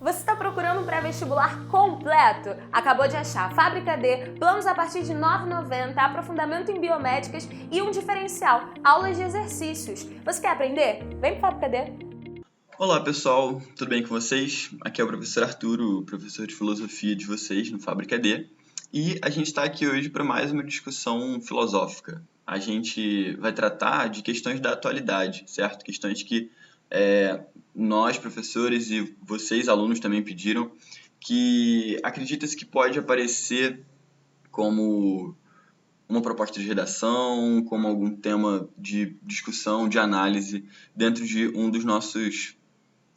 Você está procurando um pré-vestibular completo? Acabou de achar Fábrica D, planos a partir de R$ 9,90, aprofundamento em biomédicas e um diferencial, aulas de exercícios. Você quer aprender? Vem para Fábrica D! Olá pessoal, tudo bem com vocês? Aqui é o professor Arturo, professor de filosofia de vocês no Fábrica D. E a gente está aqui hoje para mais uma discussão filosófica. A gente vai tratar de questões da atualidade, certo? Questões que nós, professores, e vocês, alunos, também pediram, que acredita-se que pode aparecer como uma proposta de redação, como algum tema de discussão, de análise, dentro de um dos nossos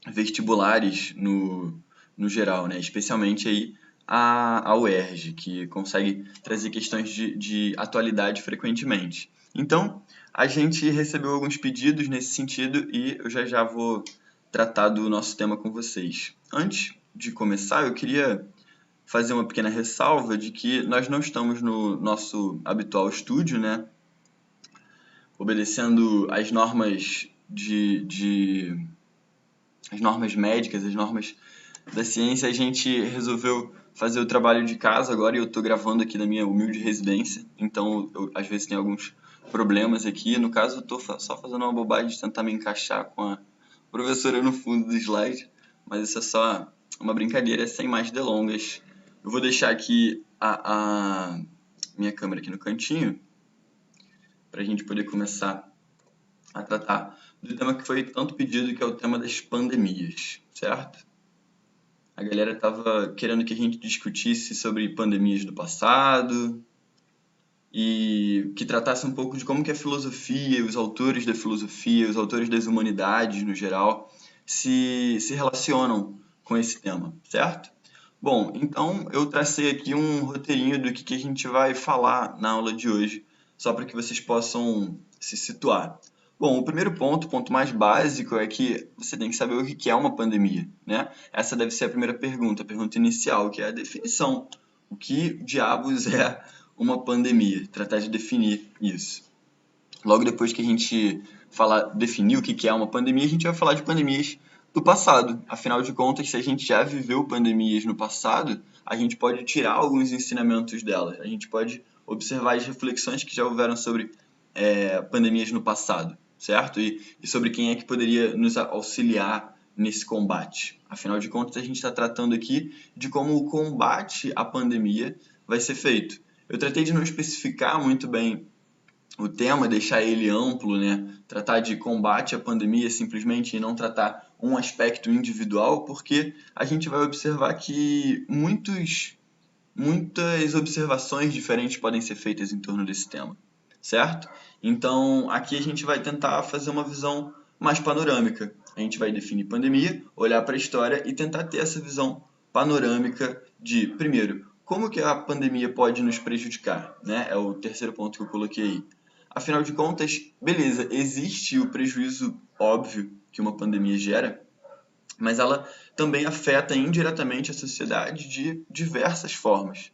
vestibulares no geral, né? Especialmente aí a UERJ, que consegue trazer questões de atualidade frequentemente. Então, a gente recebeu alguns pedidos nesse sentido e eu já vou tratar do nosso tema com vocês. Antes de começar, eu queria fazer uma pequena ressalva de que nós não estamos no nosso habitual estúdio, né? Obedecendo as normas as normas médicas, as normas da ciência, a gente resolveu fazer o trabalho de casa agora e eu estou gravando aqui na minha humilde residência, então eu, às vezes tem alguns problemas aqui. No caso, eu estou só fazendo uma bobagem de tentar me encaixar com a professora no fundo do slide, mas isso é só uma brincadeira, sem mais delongas. Eu vou deixar aqui a minha câmera aqui no cantinho para a gente poder começar a tratar do tema que foi tanto pedido, que é o tema das pandemias, certo? A galera estava querendo que a gente discutisse sobre pandemias do passado e que tratasse um pouco de como que a filosofia, os autores da filosofia, os autores das humanidades no geral, se relacionam com esse tema, certo? Bom, então eu tracei aqui um roteirinho do que a gente vai falar na aula de hoje, só para que vocês possam se situar. Bom, o primeiro ponto, o ponto mais básico, é que você tem que saber o que é uma pandemia, né? Essa deve ser a primeira pergunta, a pergunta inicial, que é a definição. O que diabos é uma pandemia? Tratar de definir isso. Logo depois que a gente definir o que é uma pandemia, a gente vai falar de pandemias do passado. Afinal de contas, se a gente já viveu pandemias no passado, a gente pode tirar alguns ensinamentos delas. A gente pode observar as reflexões que já houveram sobre pandemias no passado, certo? E sobre quem é que poderia nos auxiliar nesse combate. Afinal de contas, a gente está tratando aqui de como o combate à pandemia vai ser feito. Eu tratei de não especificar muito bem o tema, deixar ele amplo, né? Tratar de combate à pandemia simplesmente e não tratar um aspecto individual, porque a gente vai observar que muitas observações diferentes podem ser feitas em torno desse tema, certo? Então, aqui a gente vai tentar fazer uma visão mais panorâmica. A gente vai definir pandemia, olhar para a história e tentar ter essa visão panorâmica de, primeiro, como que a pandemia pode nos prejudicar, né? É o terceiro ponto que eu coloquei aí. Afinal de contas, beleza, existe o prejuízo óbvio que uma pandemia gera, mas ela também afeta indiretamente a sociedade de diversas formas.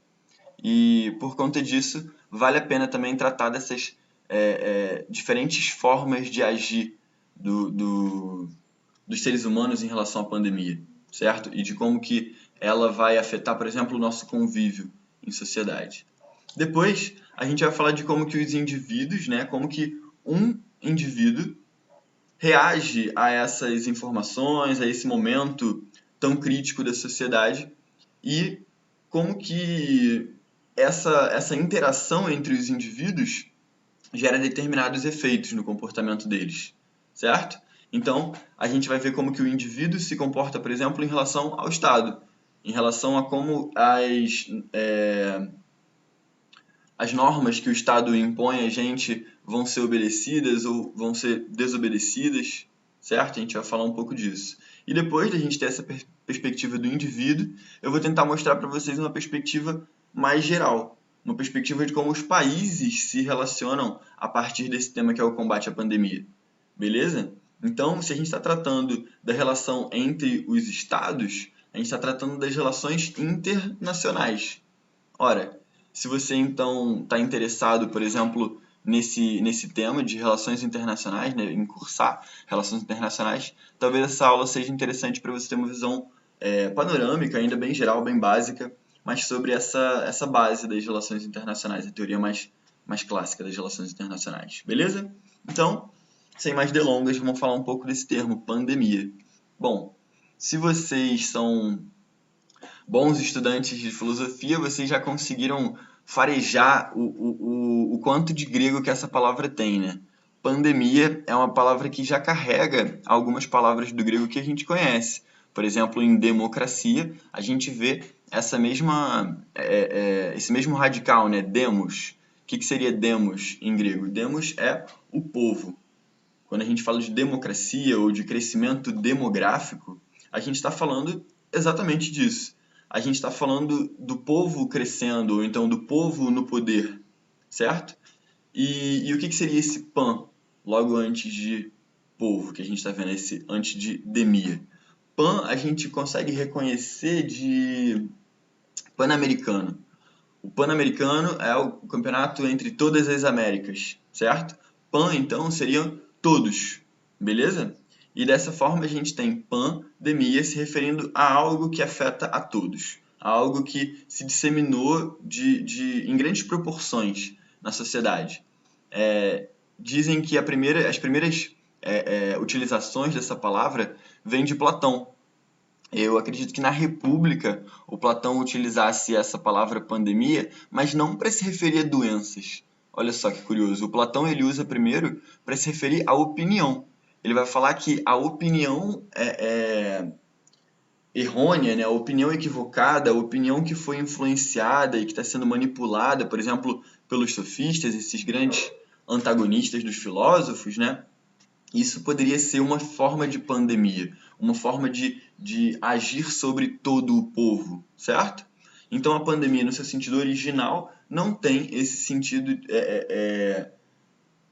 E por conta disso, vale a pena também tratar dessas diferentes formas de agir dos seres humanos em relação à pandemia, certo? E de como que ela vai afetar, por exemplo, o nosso convívio em sociedade. Depois, a gente vai falar de como que os indivíduos, né, como que um indivíduo reage a essas informações, a esse momento tão crítico da sociedade e como que essa interação entre os indivíduos gera determinados efeitos no comportamento deles, certo? Então, a gente vai ver como que o indivíduo se comporta, por exemplo, em relação ao Estado, em relação a como as normas que o Estado impõe a gente vão ser obedecidas ou vão ser desobedecidas, certo? A gente vai falar um pouco disso. E depois da gente ter essa perspectiva do indivíduo, eu vou tentar mostrar para vocês uma perspectiva mais geral, uma perspectiva de como os países se relacionam a partir desse tema que é o combate à pandemia. Beleza? Então, se a gente está tratando da relação entre os estados, a gente está tratando das relações internacionais. Ora, se você então está interessado, por exemplo, nesse tema de relações internacionais, né, em cursar relações internacionais, talvez essa aula seja interessante para você ter uma visão panorâmica, ainda bem geral, bem básica, mas sobre essa base das relações internacionais, a teoria mais clássica das relações internacionais. Beleza? Então, sem mais delongas, vamos falar um pouco desse termo, pandemia. Bom, se vocês são bons estudantes de filosofia, vocês já conseguiram farejar o quanto de grego que essa palavra tem, né? Pandemia é uma palavra que já carrega algumas palavras do grego que a gente conhece. Por exemplo, em democracia, a gente vê esse mesmo radical, né? Demos. O que seria demos em grego? Demos é o povo. Quando a gente fala de democracia ou de crescimento demográfico, a gente está falando exatamente disso. A gente está falando do povo crescendo, ou então do povo no poder, certo? E o que seria esse pan, logo antes de povo, que a gente está vendo, esse antes de demia? Pan a gente consegue reconhecer de Pan-Americano. O Pan-Americano é o campeonato entre todas as Américas, certo? Pan, então, seriam todos, beleza? E dessa forma a gente tem pandemia se referindo a algo que afeta a todos, a algo que se disseminou em grandes proporções na sociedade. Dizem que as primeiras utilizações dessa palavra vêm de Platão. Eu acredito que na República o Platão utilizasse essa palavra pandemia, mas não para se referir a doenças. Olha só que curioso. O Platão ele usa primeiro para se referir à opinião. Ele vai falar que a opinião errônea, né? A opinião equivocada, a opinião que foi influenciada e que está sendo manipulada, por exemplo, pelos sofistas, esses grandes antagonistas dos filósofos, né? Isso poderia ser uma forma de pandemia, uma forma de agir sobre todo o povo, certo? Então a pandemia, no seu sentido original, não tem esse sentido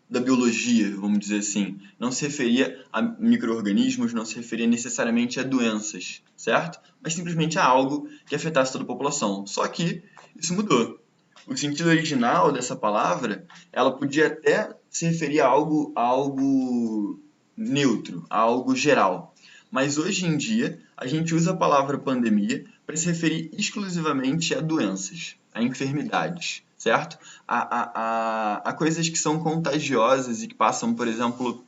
da biologia, vamos dizer assim. Não se referia a micro-organismos, não se referia necessariamente a doenças, certo? Mas simplesmente a algo que afetasse toda a população. Só que isso mudou. O sentido original dessa palavra, ela podia até se referir a algo neutro, a algo geral. Mas hoje em dia, a gente usa a palavra pandemia para se referir exclusivamente a doenças, a enfermidades, certo? A coisas que são contagiosas e que passam, por exemplo,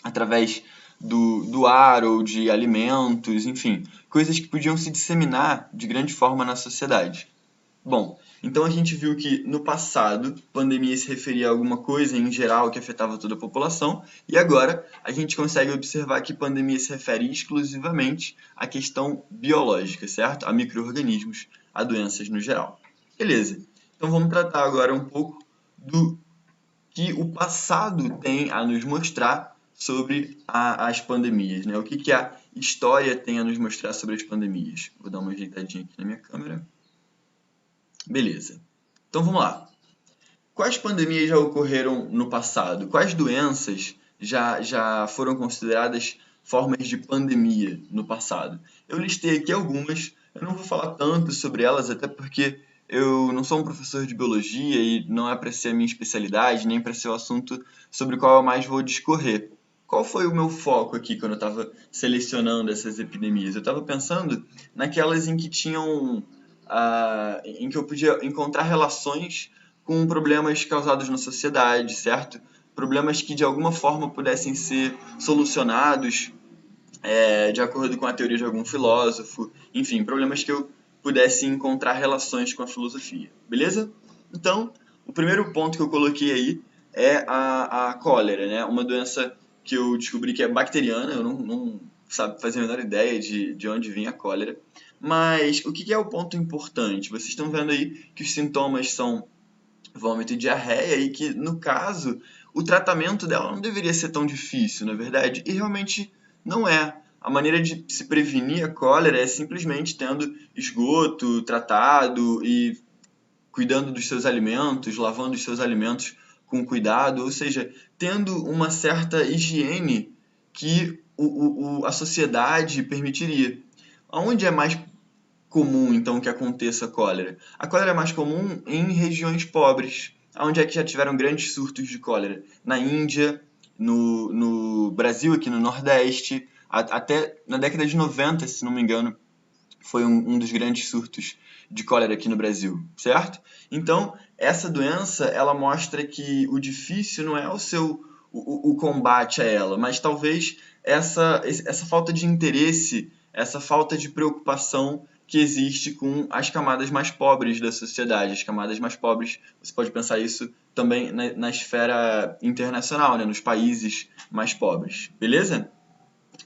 através do ar ou de alimentos, enfim, coisas que podiam se disseminar de grande forma na sociedade. Bom, então a gente viu que no passado, pandemia se referia a alguma coisa em geral que afetava toda a população, e agora a gente consegue observar que pandemia se refere exclusivamente à questão biológica, certo? A micro-organismos, a doenças no geral. Beleza, então vamos tratar agora um pouco do que o passado tem a nos mostrar sobre as pandemias, né? O que a história tem a nos mostrar sobre as pandemias. Vou dar uma ajeitadinha aqui na minha câmera. Beleza. Então vamos lá. Quais pandemias já ocorreram no passado? Quais doenças já foram consideradas formas de pandemia no passado? Eu listei aqui algumas, eu não vou falar tanto sobre elas, até porque eu não sou um professor de biologia e não é para ser a minha especialidade, nem para ser o assunto sobre o qual eu mais vou discorrer. Qual foi o meu foco aqui quando eu estava selecionando essas epidemias? Eu estava pensando naquelas em que em que eu podia encontrar relações com problemas causados na sociedade, certo? Problemas que de alguma forma pudessem ser solucionados de acordo com a teoria de algum filósofo, enfim, problemas que eu pudesse encontrar relações com a filosofia, beleza? Então, o primeiro ponto que eu coloquei aí é a cólera, né? Uma doença que eu descobri que é bacteriana, eu não fazia a menor ideia de onde vinha a cólera. Mas o que é o ponto importante? Vocês estão vendo aí que os sintomas são vômito e diarreia e que, no caso, o tratamento dela não deveria ser tão difícil, na verdade, e realmente não é. A maneira de se prevenir a cólera é simplesmente tendo esgoto tratado e cuidando dos seus alimentos, lavando os seus alimentos com cuidado, ou seja, tendo uma certa higiene que a sociedade permitiria. Onde é mais comum, então, que aconteça a cólera? A cólera é mais comum em regiões pobres. Onde é que já tiveram grandes surtos de cólera? Na Índia, no Brasil, aqui no Nordeste, até na década de 90, se não me engano, foi um dos grandes surtos de cólera aqui no Brasil, certo? Então, essa doença, ela mostra que o difícil não é o combate a ela, mas talvez essa falta de interesse, essa falta de preocupação que existe com as camadas mais pobres da sociedade. As camadas mais pobres, você pode pensar isso também na esfera internacional, né? Nos países mais pobres, beleza?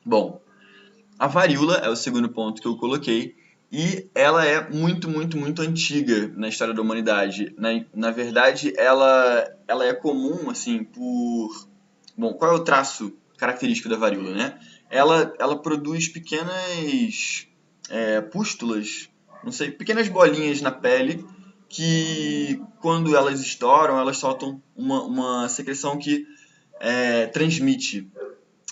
Bom, a varíola é o segundo ponto que eu coloquei, e ela é muito, muito, muito antiga na história da humanidade. Na verdade, ela é comum, assim, por... Bom, qual é o traço característico da varíola, né? Ela produz pequenas pústulas, não sei, pequenas bolinhas na pele, que quando elas estouram, elas soltam uma secreção que transmite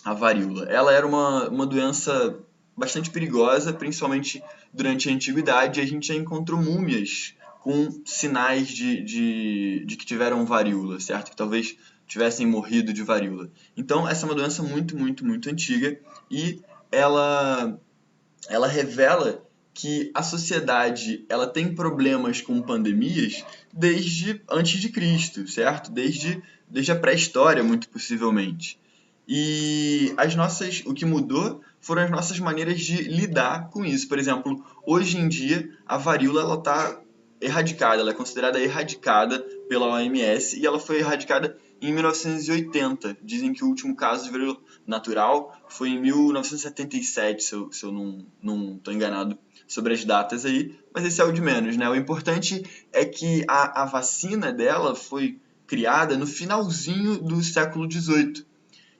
a varíola. Ela era uma doença bastante perigosa, principalmente durante a antiguidade. A gente já encontrou múmias com sinais de que tiveram varíola, certo? Que talvez tivessem morrido de varíola. Então, essa é uma doença muito, muito, muito antiga, e ela revela que a sociedade ela tem problemas com pandemias desde antes de Cristo, certo? Desde a pré-história, muito possivelmente. E o que mudou foram as nossas maneiras de lidar com isso. Por exemplo, hoje em dia a varíola está erradicada, ela é considerada erradicada pela OMS, e ela foi erradicada em 1980. Dizem que o último caso de varíola natural foi em 1977, se eu não estou enganado sobre as datas aí, mas esse é o de menos, né? O importante é que a vacina dela foi criada no finalzinho do século XVIII.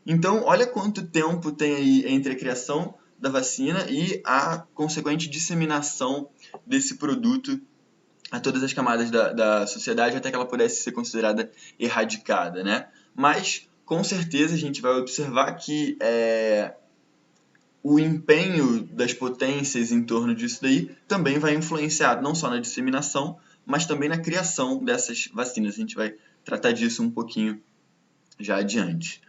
Então, olha quanto tempo tem aí entre a criação da vacina e a consequente disseminação desse produto a todas as camadas da sociedade, até que ela pudesse ser considerada erradicada, né? Mas, com certeza, a gente vai observar que o empenho das potências em torno disso daí também vai influenciar não só na disseminação, mas também na criação dessas vacinas. A gente vai tratar disso um pouquinho já adiante.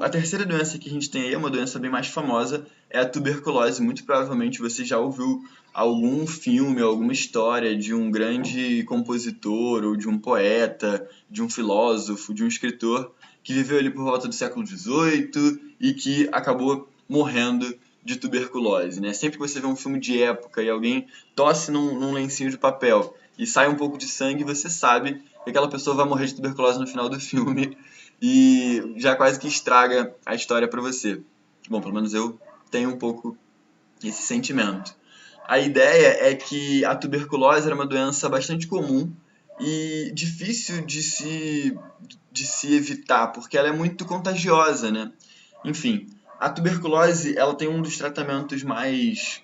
A terceira doença que a gente tem aí é uma doença bem mais famosa, é a tuberculose. Muito provavelmente você já ouviu algum filme, alguma história de um grande compositor, ou de um poeta, de um filósofo, de um escritor que viveu ali por volta do século XVIII e que acabou morrendo de tuberculose, né? Sempre que você vê um filme de época e alguém tosse num lencinho de papel e sai um pouco de sangue, você sabe que aquela pessoa vai morrer de tuberculose no final do filme, e já quase que estraga a história para você. Bom, pelo menos eu tenho um pouco esse sentimento. A ideia é que a tuberculose era uma doença bastante comum e difícil de se evitar, porque ela é muito contagiosa, né? Enfim, a tuberculose ela tem um dos tratamentos mais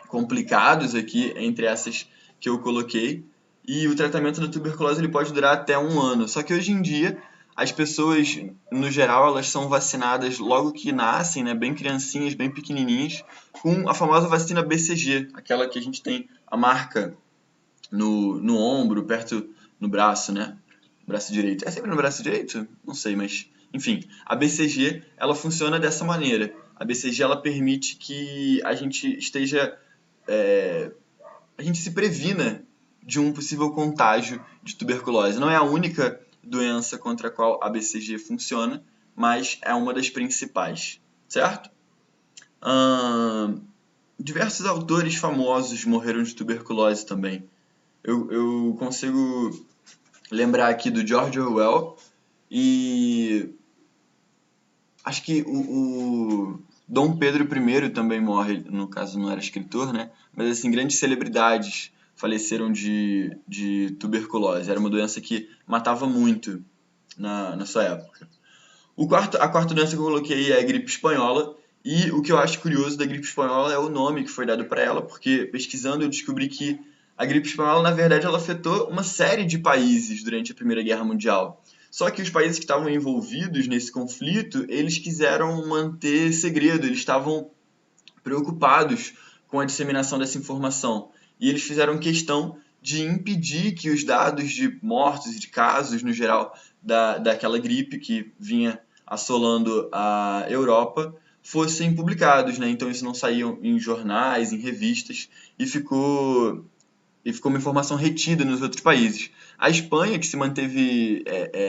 complicados aqui, entre essas que eu coloquei, e o tratamento da tuberculose ele pode durar até 1 ano. Só que hoje em dia, as pessoas, no geral, elas são vacinadas logo que nascem, né, bem criancinhas, bem pequenininhas, com a famosa vacina BCG, aquela que a gente tem a marca no ombro, perto no braço, né? Braço direito. É sempre no braço direito? Não sei, mas... Enfim, a BCG, ela funciona dessa maneira. A BCG, ela permite que a gente esteja... a gente se previna de um possível contágio de tuberculose. Não é a única doença contra a qual a BCG funciona, mas é uma das principais, certo? Diversos autores famosos morreram de tuberculose também. Eu consigo lembrar aqui do George Orwell, e acho que o Dom Pedro I também morre, no caso não era escritor, né? Mas assim, grandes celebridades faleceram de tuberculose. Era uma doença que matava muito na sua época. A quarta doença que eu coloquei é a gripe espanhola, e o que eu acho curioso da gripe espanhola é o nome que foi dado para ela, porque pesquisando eu descobri que a gripe espanhola, na verdade, ela afetou uma série de países durante a Primeira Guerra Mundial. Só que os países que estavam envolvidos nesse conflito, eles quiseram manter segredo, eles estavam preocupados com a disseminação dessa informação. E eles fizeram questão de impedir que os dados de mortos e de casos, no geral, daquela gripe que vinha assolando a Europa, fossem publicados, né? Então isso não saía em jornais, em revistas, e ficou uma informação retida nos outros países. A Espanha, que se manteve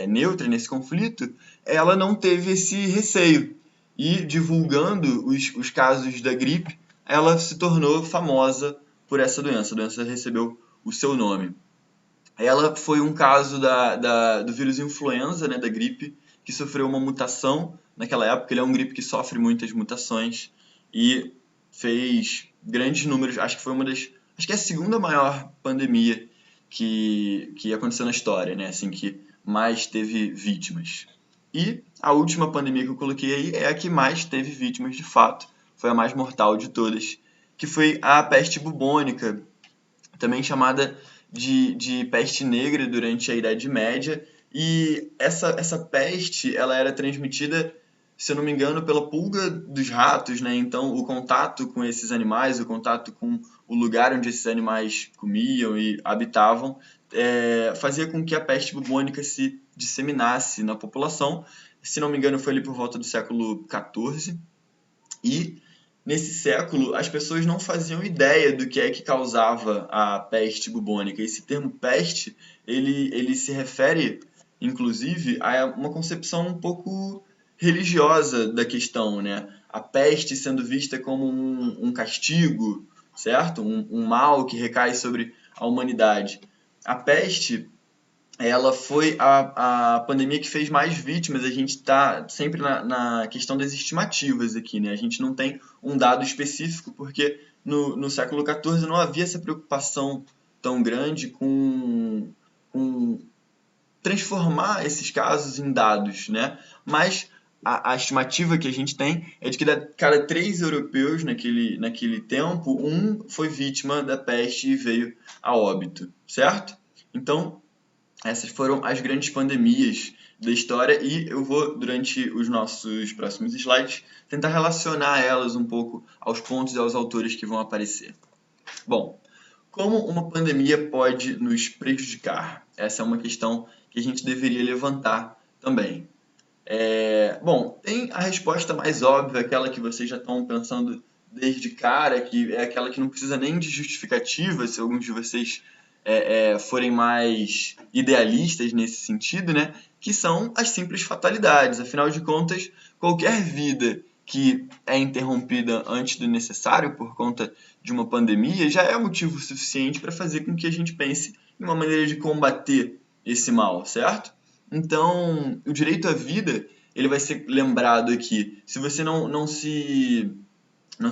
neutra nesse conflito, ela não teve esse receio. E divulgando os casos da gripe, ela se tornou famosa por essa doença. A doença recebeu o seu nome. Ela foi um caso do vírus influenza, né, da gripe, que sofreu uma mutação naquela época. Ele é um gripe que sofre muitas mutações e fez grandes números. Acho que é a segunda maior pandemia que aconteceu na história, né? Assim, que mais teve vítimas. E a última pandemia que eu coloquei aí é a que mais teve vítimas de fato. Foi a mais mortal de todas, que foi a peste bubônica, também chamada de peste negra durante a Idade Média. E essa peste, ela era transmitida, se eu não me engano, pela pulga dos ratos, né? Então, o contato com esses animais, o contato com o lugar onde esses animais comiam e habitavam, fazia com que a peste bubônica se disseminasse na população. Se não me engano, foi ali por volta do século XIV. E nesse século, as pessoas não faziam ideia do que é que causava a peste bubônica. Esse termo peste, ele se refere, inclusive, a uma concepção um pouco religiosa da questão, né? A peste sendo vista como um castigo, certo? Um mal que recai sobre a humanidade. A peste, ela foi a pandemia que fez mais vítimas. A gente está sempre na questão das estimativas aqui, né? A gente não tem um dado específico, porque no século XIV não havia essa preocupação tão grande com transformar esses casos em dados, né? Mas a estimativa que a gente tem é de que de cada 3 europeus naquele tempo, um foi vítima da peste e veio a óbito, certo? Então, essas foram as grandes pandemias da história e eu vou, durante os nossos próximos slides, tentar relacionar elas um pouco aos pontos e aos autores que vão aparecer. Bom, como uma pandemia pode nos prejudicar? Essa é uma questão que a gente deveria levantar também. Bom, tem a resposta mais óbvia, aquela que vocês já estão pensando desde cara, que é aquela que não precisa nem de justificativa, se alguns de vocês forem mais idealistas nesse sentido, né? Que são as simples fatalidades. Afinal de contas, qualquer vida que é interrompida antes do necessário por conta de uma pandemia já é motivo suficiente para fazer com que a gente pense em uma maneira de combater esse mal, certo? Então, o direito à vida, ele vai ser lembrado aqui. Se você não se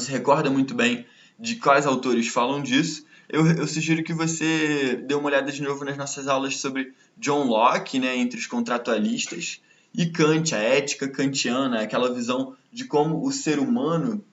recorda muito bem de quais autores falam disso, eu sugiro que você dê uma olhada de novo nas nossas aulas sobre John Locke, né, entre os contratualistas, e Kant, a ética kantiana, aquela visão de como o ser humano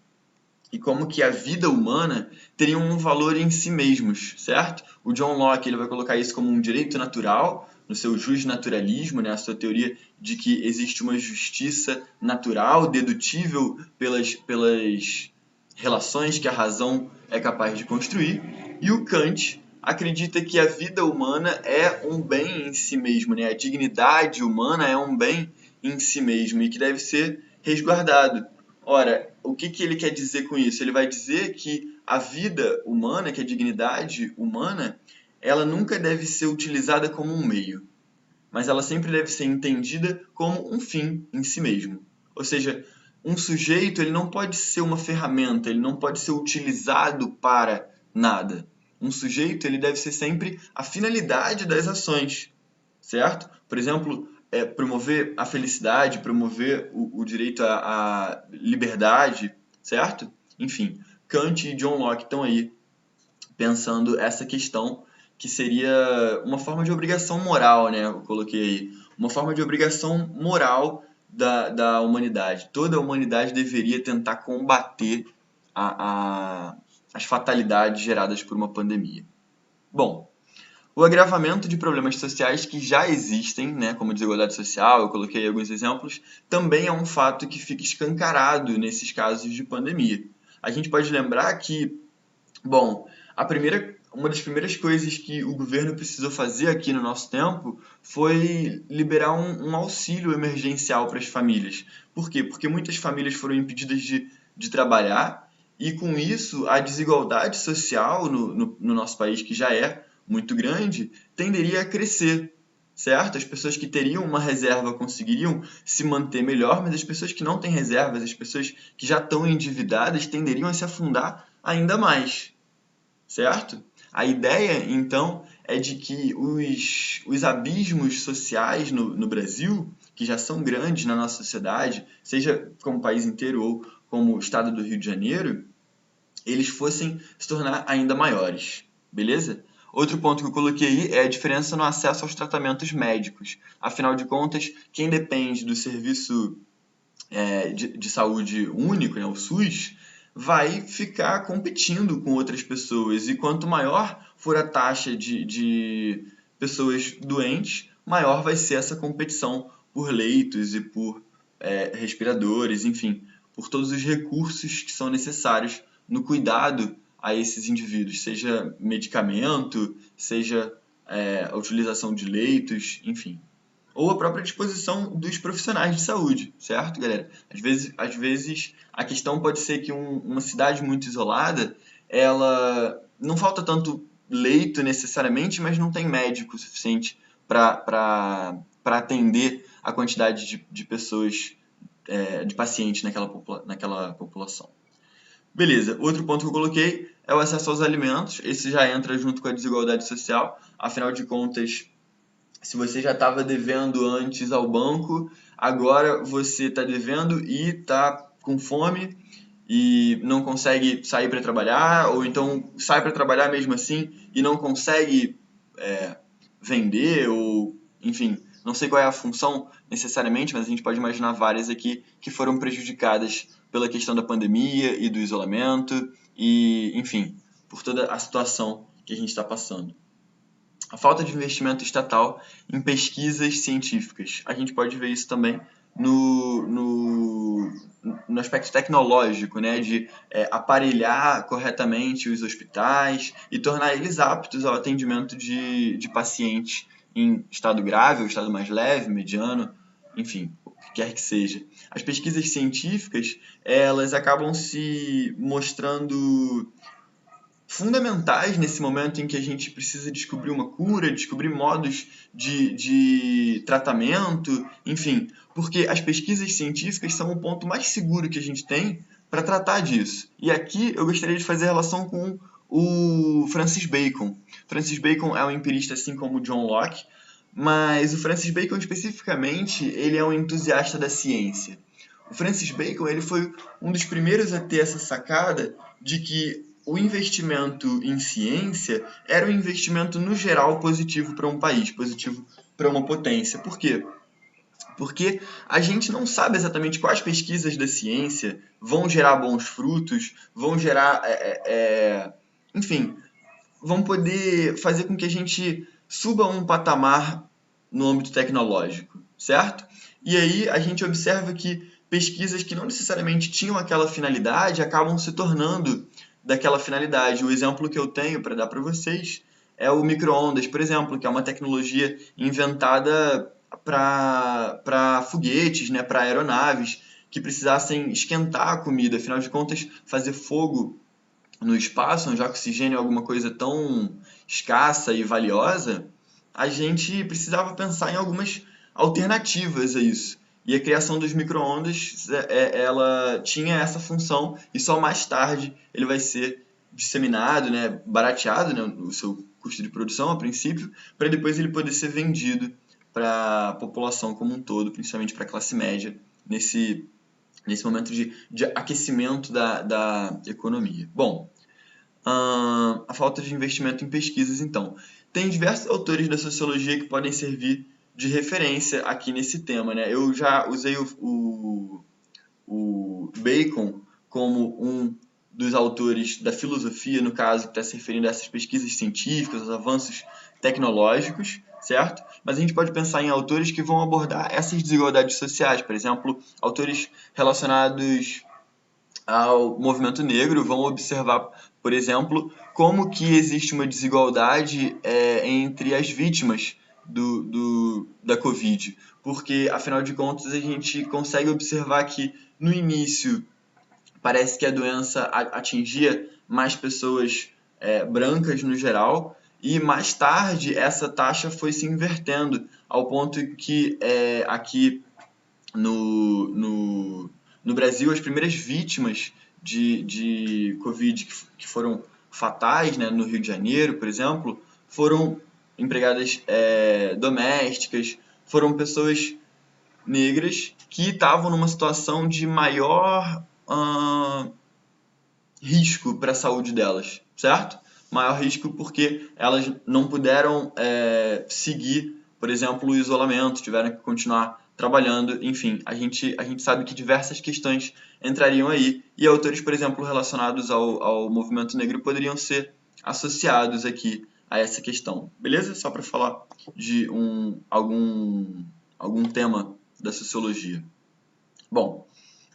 e como que a vida humana teriam um valor em si mesmos, certo? O John Locke, ele vai colocar isso como um direito natural, no seu justnaturalismo, né, a sua teoria de que existe uma justiça natural, dedutível pelas relações que a razão é capaz de construir. E o Kant acredita que a vida humana é um bem em si mesmo, né? A dignidade humana é um bem em si mesmo e que deve ser resguardado. Ora, o que ele quer dizer com isso? Ele vai dizer que a vida humana, que a dignidade humana, ela nunca deve ser utilizada como um meio, mas ela sempre deve ser entendida como um fim em si mesmo. Ou seja, um sujeito, ele não pode ser uma ferramenta, ele não pode ser utilizado para nada. Um sujeito, ele deve ser sempre a finalidade das ações, certo? Por exemplo, promover a felicidade, promover o direito à liberdade, certo? Enfim, Kant e John Locke estão aí pensando essa questão que seria uma forma de obrigação moral, né? Eu coloquei aí, uma forma de obrigação moral da humanidade. Toda a humanidade deveria tentar combater as fatalidades geradas por uma pandemia. Bom, o agravamento de problemas sociais que já existem, né, como desigualdade social, eu coloquei alguns exemplos, também é um fato que fica escancarado nesses casos de pandemia. A gente pode lembrar que, bom, a primeira uma das primeiras coisas que o governo precisou fazer aqui no nosso tempo foi liberar um auxílio emergencial para as famílias. Por quê? Porque muitas famílias foram impedidas de trabalhar e, com isso, a desigualdade social no nosso país, que já é muito grande, tenderia a crescer, certo? As pessoas que teriam uma reserva conseguiriam se manter melhor, mas as pessoas que não têm reservas, as pessoas que já estão endividadas, tenderiam a se afundar ainda mais, certo? A ideia, então, é de que os abismos sociais no Brasil, que já são grandes na nossa sociedade, seja como país inteiro ou como o estado do Rio de Janeiro, eles fossem se tornar ainda maiores, beleza? Outro ponto que eu coloquei aí é a diferença no acesso aos tratamentos médicos. Afinal de contas, quem depende do serviço de saúde único, né, o SUS, vai ficar competindo com outras pessoas. E quanto maior for a taxa de pessoas doentes, maior vai ser essa competição por leitos e por respiradores, enfim, por todos os recursos que são necessários no cuidado a esses indivíduos, seja medicamento, seja a utilização de leitos, enfim. Ou a própria disposição dos profissionais de saúde, certo, galera? Às vezes a questão pode ser que uma cidade muito isolada, ela não falta tanto leito necessariamente, mas não tem médico suficiente para atender a quantidade de pessoas, de pacientes naquela população. Beleza, outro ponto que eu coloquei é o acesso aos alimentos. Esse já entra junto com a desigualdade social. Afinal de contas, se você já estava devendo antes ao banco, agora você está devendo e está com fome e não consegue sair para trabalhar, ou então sai para trabalhar mesmo assim e não consegue vender, ou enfim, não sei qual é a função necessariamente, mas a gente pode imaginar várias aqui que foram prejudicadas pela questão da pandemia e do isolamento e, enfim, por toda a situação que a gente está passando. A falta de investimento estatal em pesquisas científicas. A gente pode ver isso também no aspecto tecnológico, né, de aparelhar corretamente os hospitais e tornar eles aptos ao atendimento de pacientes em estado grave ou estado mais leve, mediano, enfim, o que quer que seja. As pesquisas científicas, elas acabam se mostrando fundamentais nesse momento em que a gente precisa descobrir uma cura, descobrir modos de tratamento, enfim, porque as pesquisas científicas são o ponto mais seguro que a gente tem para tratar disso. E aqui eu gostaria de fazer relação com o Francis Bacon. Francis Bacon é um empirista assim como John Locke, mas o Francis Bacon especificamente, ele é um entusiasta da ciência. O Francis Bacon, ele foi um dos primeiros a ter essa sacada de que o investimento em ciência era um investimento, no geral, positivo para um país, positivo para uma potência. Por quê? Porque a gente não sabe exatamente quais pesquisas da ciência vão gerar bons frutos, vão gerar, enfim, vão poder fazer com que a gente suba um patamar no âmbito tecnológico, certo? E aí a gente observa que pesquisas que não necessariamente tinham aquela finalidade acabam se tornando daquela finalidade. O exemplo que eu tenho para dar para vocês é o micro-ondas, por exemplo, que é uma tecnologia inventada para foguetes, né, para aeronaves que precisassem esquentar a comida. Afinal de contas, fazer fogo no espaço, onde o oxigênio é alguma coisa tão escassa e valiosa, a gente precisava pensar em algumas alternativas a isso. E a criação dos micro-ondas, ela tinha essa função e só mais tarde ele vai ser disseminado, né, barateado, né, o seu custo de produção a princípio, para depois ele poder ser vendido para a população como um todo, principalmente para a classe média, nesse momento de aquecimento da economia. Bom, a falta de investimento em pesquisas, então. Tem diversos autores da sociologia que podem servir de referência aqui nesse tema, né? Eu já usei o Bacon como um dos autores da filosofia, no caso, que está se referindo a essas pesquisas científicas, aos avanços tecnológicos, certo? Mas a gente pode pensar em autores que vão abordar essas desigualdades sociais, por exemplo, autores relacionados ao movimento negro vão observar, por exemplo, como que existe uma desigualdade entre as vítimas da Covid, porque, afinal de contas, a gente consegue observar que, no início, parece que a doença atingia mais pessoas brancas no geral, e mais tarde essa taxa foi se invertendo, ao ponto que aqui no Brasil as primeiras vítimas de Covid que foram fatais, né, no Rio de Janeiro, por exemplo, foram empregadas domésticas, foram pessoas negras que estavam numa situação de maior risco para a saúde delas, certo? Maior risco porque elas não puderam seguir, por exemplo, o isolamento, tiveram que continuar trabalhando, enfim, a gente sabe que diversas questões entrariam aí, e autores, por exemplo, relacionados ao movimento negro poderiam ser associados aqui a essa questão, beleza? Só para falar de algum tema da sociologia. Bom,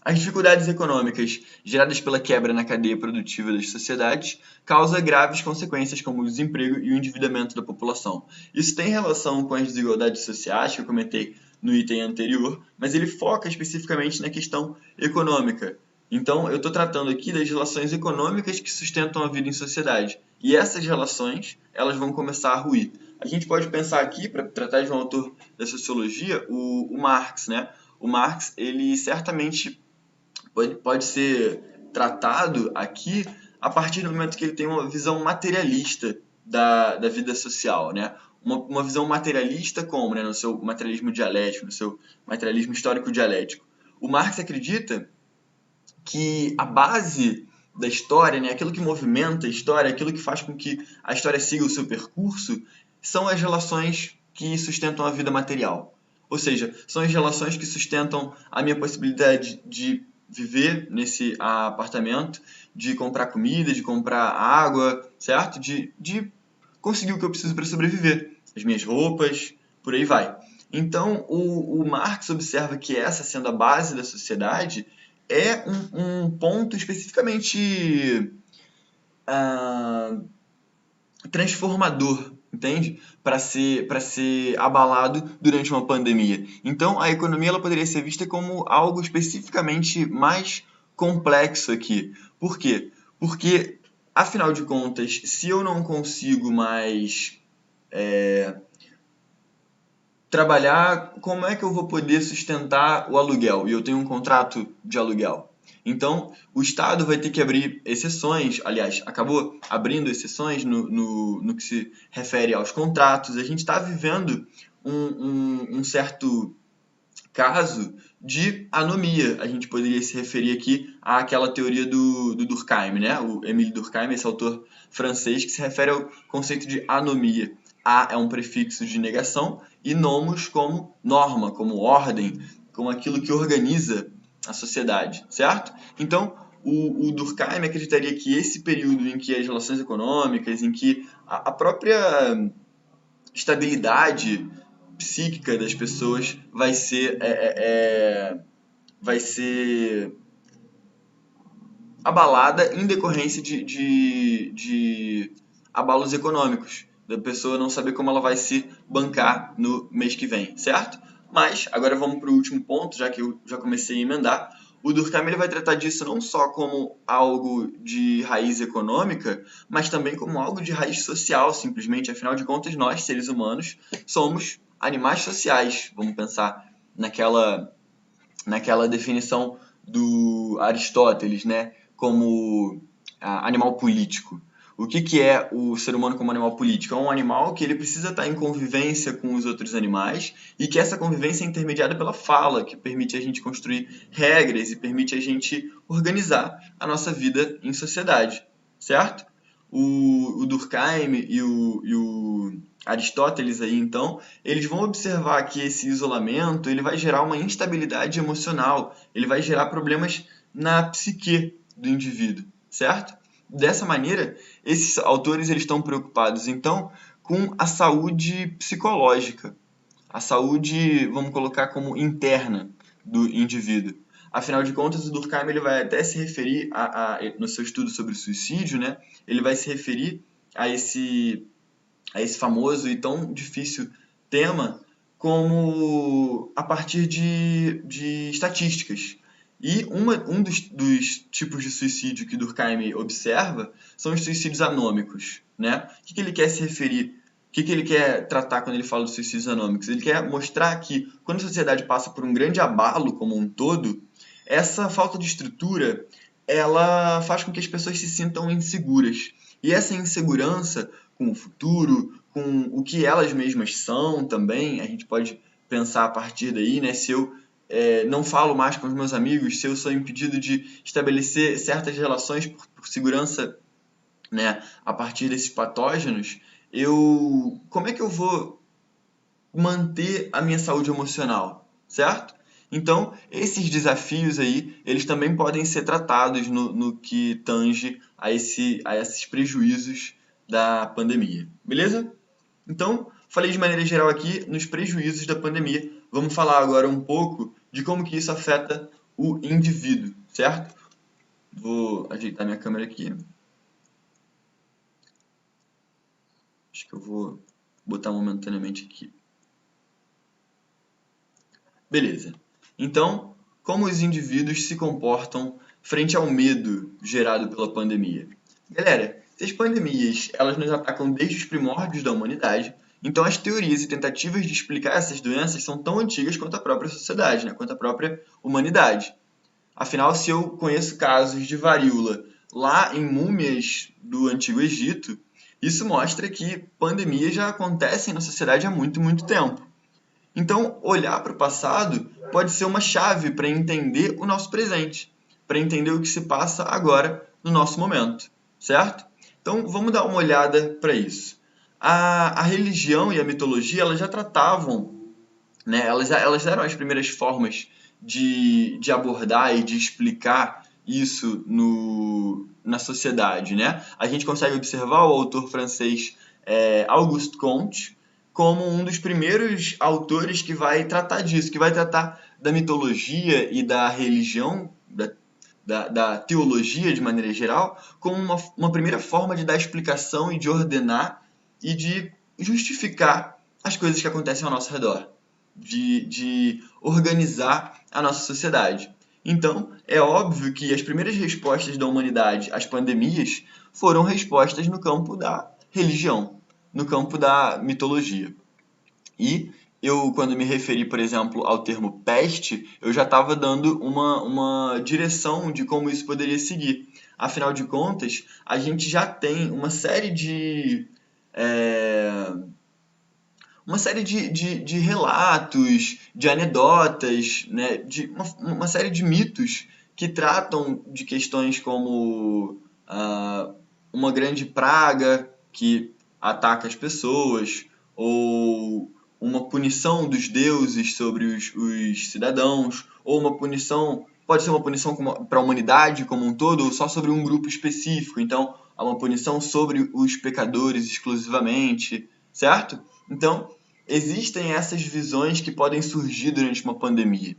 as dificuldades econômicas geradas pela quebra na cadeia produtiva das sociedades causam graves consequências como o desemprego e o endividamento da população. Isso tem relação com as desigualdades sociais que eu comentei no item anterior, mas ele foca especificamente na questão econômica. Então, eu estou tratando aqui das relações econômicas que sustentam a vida em sociedade. E essas relações, elas vão começar a ruir. A gente pode pensar aqui, para tratar de um autor da sociologia, o Marx, né? O Marx, ele certamente pode ser tratado aqui a partir do momento que ele tem uma visão materialista da vida social, né? Uma visão materialista como, né? No seu materialismo dialético, no seu materialismo histórico-dialético. O Marx acredita que a base da história, né? Aquilo que movimenta a história, aquilo que faz com que a história siga o seu percurso, são as relações que sustentam a vida material. Ou seja, são as relações que sustentam a minha possibilidade de viver nesse apartamento, de comprar comida, de comprar água, certo? De conseguir o que eu preciso para sobreviver, as minhas roupas, por aí vai. Então, o Marx observa que essa, sendo a base da sociedade, é um ponto especificamente transformador, entende? Para ser abalado durante uma pandemia. Então, a economia ela poderia ser vista como algo especificamente mais complexo aqui. Por quê? Porque, afinal de contas, se eu não consigo mais trabalhar, como é que eu vou poder sustentar o aluguel? E eu tenho um contrato de aluguel. Então, o Estado vai ter que abrir exceções, aliás, acabou abrindo exceções no que se refere aos contratos. A gente está vivendo um certo caso de anomia. A gente poderia se referir aqui àquela teoria do Durkheim, né? O Émile Durkheim, esse autor francês, que se refere ao conceito de anomia. A é um prefixo de negação e nomos como norma, como ordem, como aquilo que organiza a sociedade, certo? Então, o Durkheim acreditaria que esse período em que as relações econômicas, em que a própria estabilidade psíquica das pessoas vai ser abalada em decorrência de abalos econômicos, da pessoa não saber como ela vai se bancar no mês que vem, certo? Mas, agora vamos para o último ponto, já que eu já comecei a emendar. O Durkheim ele vai tratar disso não só como algo de raiz econômica, mas também como algo de raiz social, simplesmente. Afinal de contas, nós, seres humanos, somos animais sociais. Vamos pensar naquela definição do Aristóteles, né? Como animal político. O que é o ser humano como animal político? É um animal que ele precisa estar em convivência com os outros animais e que essa convivência é intermediada pela fala, que permite a gente construir regras e permite a gente organizar a nossa vida em sociedade, certo? O Durkheim e o Aristóteles aí, então, eles vão observar que esse isolamento ele vai gerar uma instabilidade emocional, ele vai gerar problemas na psique do indivíduo, certo? Dessa maneira, esses autores eles estão preocupados, então, com a saúde psicológica, a saúde, vamos colocar como interna do indivíduo. Afinal de contas, o Durkheim ele vai até se referir, no seu estudo sobre o suicídio, né? Ele vai se referir a esse famoso e tão difícil tema como a partir de estatísticas. E um dos tipos de suicídio que Durkheim observa são os suicídios anômicos, né? O que ele quer se referir? O que ele quer tratar quando ele fala de suicídios anômicos? Ele quer mostrar que quando a sociedade passa por um grande abalo como um todo, essa falta de estrutura ela faz com que as pessoas se sintam inseguras. E essa insegurança com o futuro, com o que elas mesmas são também, a gente pode pensar a partir daí, né? Se eu não falo mais com os meus amigos, se eu sou impedido de estabelecer certas relações por segurança, né, a partir desses patógenos, como é que eu vou manter a minha saúde emocional, certo? Então, esses desafios aí, eles também podem ser tratados no que tange a esses prejuízos da pandemia, beleza? Então, falei de maneira geral aqui nos prejuízos da pandemia. Vamos falar agora um pouco de como que isso afeta o indivíduo, certo? Vou ajeitar minha câmera aqui. Acho que eu vou botar momentaneamente aqui. Beleza. Então, como os indivíduos se comportam frente ao medo gerado pela pandemia? Galera, as pandemias elas nos atacam desde os primórdios da humanidade, então as teorias e tentativas de explicar essas doenças são tão antigas quanto a própria sociedade, né? Quanto a própria humanidade. Afinal, se eu conheço casos de varíola lá em múmias do Antigo Egito, isso mostra que pandemias já acontecem na sociedade há muito, muito tempo. Então, olhar para o passado pode ser uma chave para entender o nosso presente, para entender o que se passa agora no nosso momento, certo? Então, vamos dar uma olhada para isso. A religião e a mitologia elas já tratavam, né, elas eram as primeiras formas de abordar e de explicar isso na sociedade, né? A gente consegue observar o autor francês Auguste Comte como um dos primeiros autores que vai tratar disso, que vai tratar da mitologia e da religião, da teologia de maneira geral, como uma primeira forma de dar explicação e de ordenar e de justificar as coisas que acontecem ao nosso redor, de organizar a nossa sociedade. Então, é óbvio que as primeiras respostas da humanidade às pandemias foram respostas no campo da religião, no campo da mitologia. E eu, quando me referi, por exemplo, ao termo peste, eu já estava dando uma direção de como isso poderia seguir. Afinal de contas, a gente já tem uma série de relatos, de anedotas, né, de uma série de mitos que tratam de questões como uma grande praga que ataca as pessoas, ou uma punição dos deuses sobre os cidadãos, ou uma punição, pode ser uma punição para a humanidade como um todo, ou só sobre um grupo específico. Então, há uma punição sobre os pecadores exclusivamente, certo? Então, existem essas visões que podem surgir durante uma pandemia.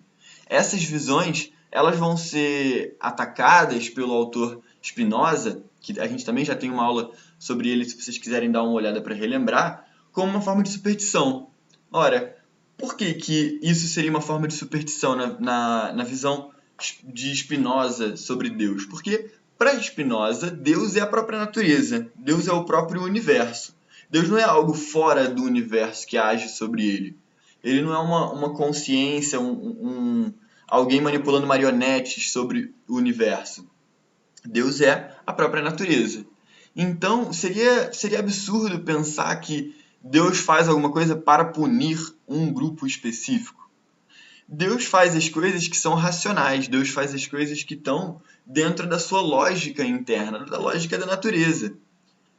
Essas visões, elas vão ser atacadas pelo autor Spinoza, que a gente também já tem uma aula sobre ele, se vocês quiserem dar uma olhada para relembrar, como uma forma de superstição. Ora, por que isso seria uma forma de superstição na visão de Spinoza sobre Deus? Porque, para Spinoza, Deus é a própria natureza, Deus é o próprio universo. Deus não é algo fora do universo que age sobre ele. Ele não é uma consciência, alguém manipulando marionetes sobre o universo. Deus é a própria natureza. Então, seria absurdo pensar que Deus faz alguma coisa para punir um grupo específico. Deus faz as coisas que são racionais, Deus faz as coisas que estão dentro da sua lógica interna, da lógica da natureza.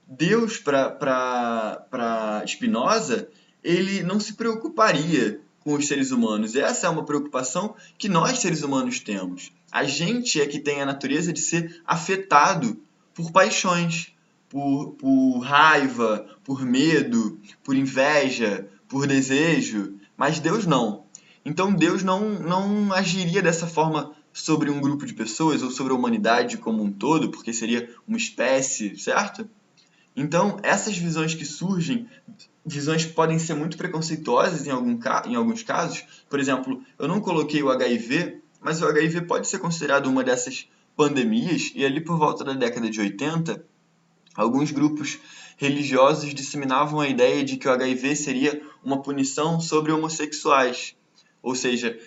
Deus, para Spinoza, ele não se preocuparia com os seres humanos. Essa é uma preocupação que nós, seres humanos, temos. A gente é que tem a natureza de ser afetado por paixões, por raiva, por medo, por inveja, por desejo, mas Deus não. Então Deus não agiria dessa forma sobre um grupo de pessoas ou sobre a humanidade como um todo, porque seria uma espécie, certo? Então, essas visões que surgem, visões que podem ser muito preconceituosas em alguns casos. Por exemplo, eu não coloquei o HIV, mas o HIV pode ser considerado uma dessas pandemias, e ali por volta da década de 80, alguns grupos religiosos disseminavam a ideia de que o HIV seria uma punição sobre homossexuais. Ou seja,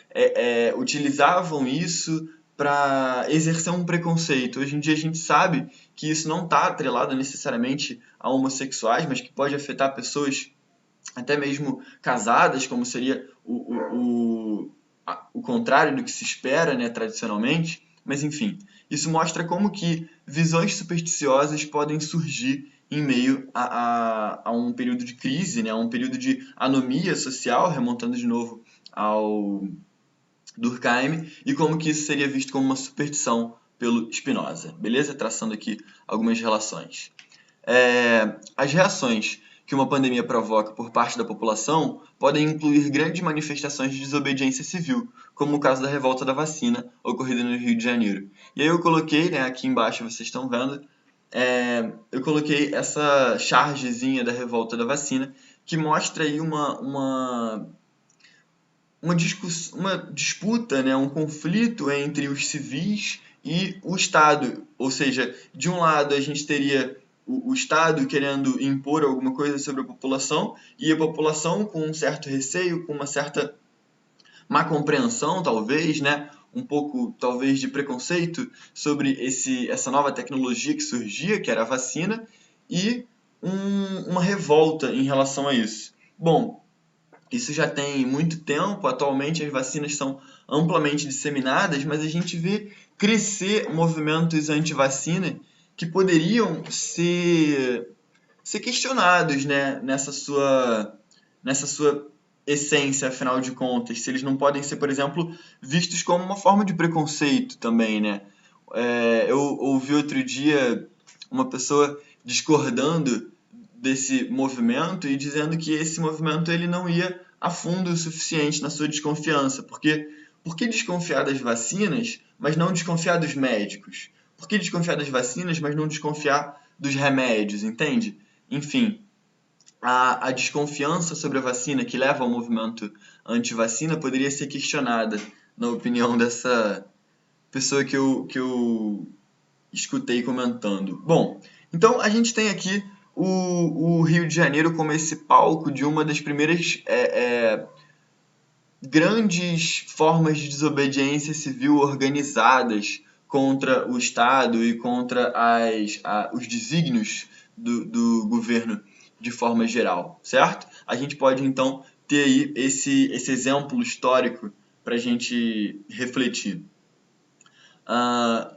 utilizavam isso para exercer um preconceito. Hoje em dia a gente sabe que isso não está atrelado necessariamente a homossexuais, mas que pode afetar pessoas até mesmo casadas, como seria o contrário do que se espera, né, tradicionalmente. Mas enfim, isso mostra como que visões supersticiosas podem surgir em meio a um período de crise, né, a um período de anomia social, remontando de novo ao Durkheim, e como que isso seria visto como uma superstição pelo Spinoza, beleza? Traçando aqui algumas relações. As reações que uma pandemia provoca por parte da população podem incluir grandes manifestações de desobediência civil, como o caso da revolta da vacina, ocorrida no Rio de Janeiro. E aí eu coloquei, né, aqui embaixo vocês estão vendo, eu coloquei essa chargezinha da revolta da vacina, que mostra aí uma disputa, né, um conflito entre os civis e o Estado. Ou seja, de um lado a gente teria o Estado querendo impor alguma coisa sobre a população, e a população com um certo receio, com uma certa má compreensão, talvez, né, um pouco, talvez, de preconceito sobre essa nova tecnologia que surgia, que era a vacina, e uma revolta em relação a isso. Bom, isso já tem muito tempo, atualmente as vacinas são amplamente disseminadas, mas a gente vê crescer movimentos anti-vacina que poderiam ser questionados, né, nessa sua essência, afinal de contas, se eles não podem ser, por exemplo, vistos como uma forma de preconceito também, né? Eu ouvi outro dia uma pessoa discordando desse movimento e dizendo que esse movimento ele não ia a fundo o suficiente na sua desconfiança. Porque por que desconfiar das vacinas, mas não desconfiar dos médicos? Por que desconfiar das vacinas, mas não desconfiar dos remédios, entende? Enfim, a desconfiança sobre a vacina que leva ao movimento anti-vacina poderia ser questionada, na opinião dessa pessoa que eu escutei comentando. Bom, então a gente tem aqui o Rio de Janeiro como esse palco de uma das primeiras grandes formas de desobediência civil organizadas contra o Estado e contra os desígnios do governo de forma geral, certo? A gente pode, então, ter aí esse exemplo histórico para a gente refletir.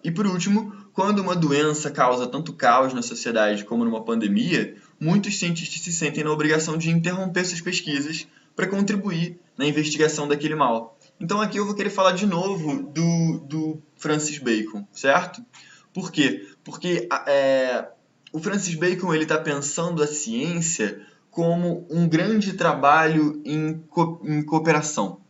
E por último, quando uma doença causa tanto caos na sociedade como numa pandemia, muitos cientistas se sentem na obrigação de interromper suas pesquisas para contribuir na investigação daquele mal. Então aqui eu vou querer falar de novo do Francis Bacon, certo? Por quê? Porque o Francis Bacon está pensando a ciência como um grande trabalho em cooperação.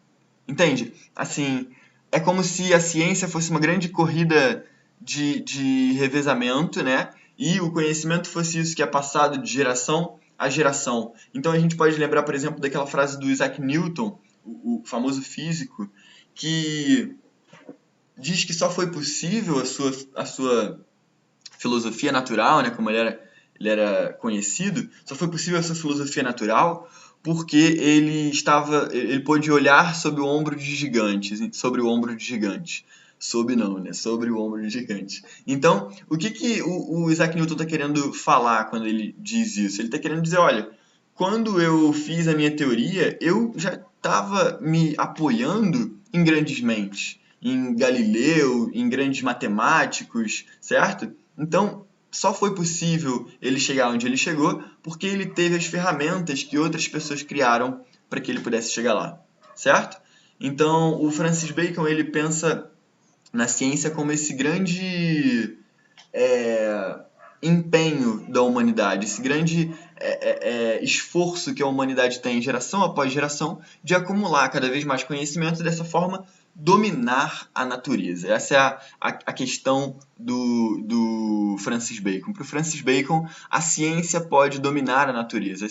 Entende? Assim, é como se a ciência fosse uma grande corrida de revezamento, né? E o conhecimento fosse isso que é passado de geração a geração. Então a gente pode lembrar, por exemplo, daquela frase do Isaac Newton, o famoso físico, que diz que só foi possível a sua filosofia natural, né, como ele era conhecido, só foi possível a sua filosofia natural porque ele pôde olhar sobre o ombro de gigantes, sobre o ombro de gigantes. Sobre o ombro de gigantes. Então, o que o Isaac Newton está querendo falar quando ele diz isso? Ele está querendo dizer, olha, quando eu fiz a minha teoria, eu já estava me apoiando em grandes mentes, em Galileu, em grandes matemáticos, certo? Então, só foi possível ele chegar onde ele chegou porque ele teve as ferramentas que outras pessoas criaram para que ele pudesse chegar lá, certo? Então, o Francis Bacon, ele pensa na ciência como esse grande empenho da humanidade, esse grande esforço que a humanidade tem, geração após geração, de acumular cada vez mais conhecimento e dessa forma dominar a natureza. Essa é a questão do Francis Bacon. Para o Francis Bacon, a ciência pode dominar a natureza.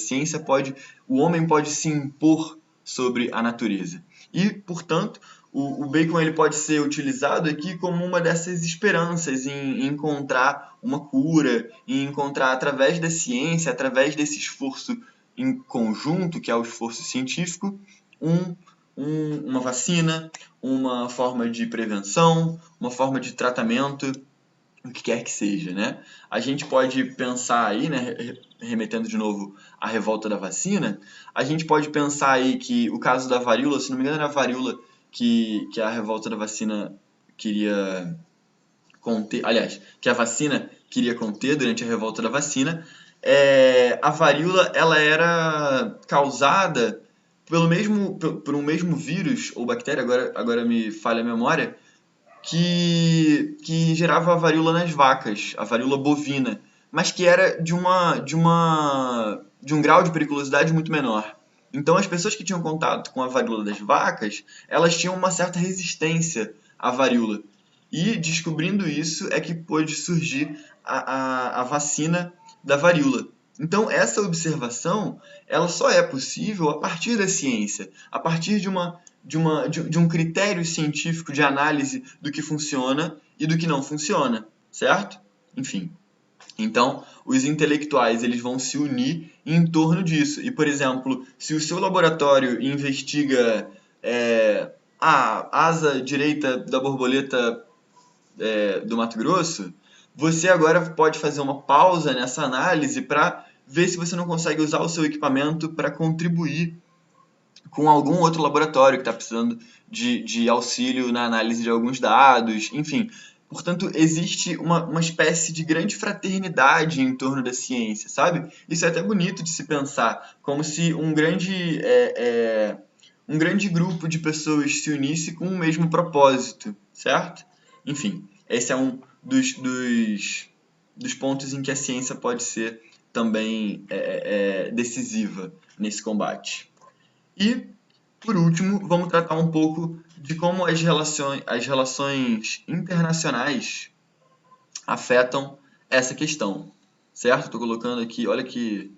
O homem pode se impor sobre a natureza. E, portanto, o Bacon ele pode ser utilizado aqui como uma dessas esperanças em encontrar uma cura, em encontrar, através da ciência, através desse esforço em conjunto, que é o esforço científico, uma vacina, uma forma de prevenção, uma forma de tratamento, o que quer que seja, né? A gente pode pensar aí, né, remetendo de novo à revolta da vacina, a gente pode pensar aí que o caso da varíola, se não me engano era a varíola que a revolta da vacina queria conter, aliás, que a vacina queria conter durante a revolta da vacina, a varíola ela era causada por um mesmo vírus ou bactéria, agora me falha a memória, que gerava a varíola nas vacas, a varíola bovina, mas que era de um grau de periculosidade muito menor. Então as pessoas que tinham contato com a varíola das vacas, elas tinham uma certa resistência à varíola. E descobrindo isso é que pôde surgir a vacina da varíola. Então essa observação ela só é possível a partir da ciência, a partir de um critério científico de análise do que funciona e do que não funciona, certo? Enfim. Então, os intelectuais eles vão se unir em torno disso. E, por exemplo, se o seu laboratório investiga a asa direita da borboleta do Mato Grosso, você agora pode fazer uma pausa nessa análise para ver se você não consegue usar o seu equipamento para contribuir com algum outro laboratório que está precisando de auxílio na análise de alguns dados, enfim. Portanto, existe uma espécie de grande fraternidade em torno da ciência, sabe? Isso é até bonito de se pensar, como se um grande grupo de pessoas se unisse com o mesmo propósito, certo? Enfim, esse é um dos pontos em que a ciência pode ser também decisiva nesse combate. E, por último, vamos tratar um pouco de como as relações internacionais afetam essa questão, certo? Estou colocando aqui, olha que